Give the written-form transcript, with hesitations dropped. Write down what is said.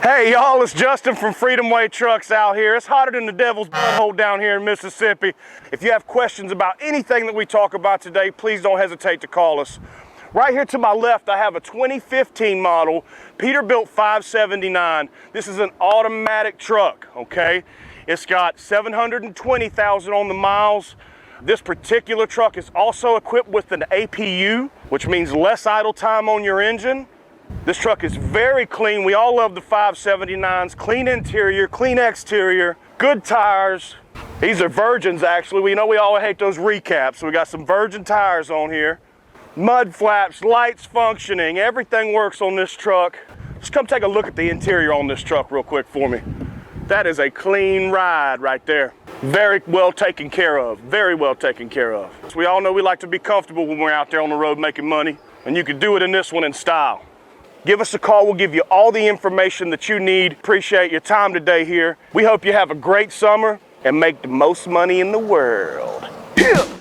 Hey y'all, it's Justin from Freedom Way Trucks out here. It's hotter than the devil's butthole down here in Mississippi. If you have questions about anything that we talk about today, please don't hesitate to call us. Right here to my left, I have a 2015 model Peterbilt 579. This is an automatic truck, okay? It's got 720,000 on the miles. This particular truck is also equipped with an APU, which means less idle time on your engine. This truck is very clean. We all love the 579s. Clean interior, clean exterior, good tires. These are virgins actually. We know we all hate those recaps, so we got some virgin tires on here. Mud flaps, lights functioning, everything works on this truck. Just come take a look at the interior on this truck real quick for me. That is a clean ride right there. Very well taken care of, very well taken care of. So we all know we like to be comfortable when we're out there on the road making money, and you can do it in this one in style. Give us a call, we'll give you all the information that you need. Appreciate your time today here. We hope you have a great summer and make the most money in the world. Yeah.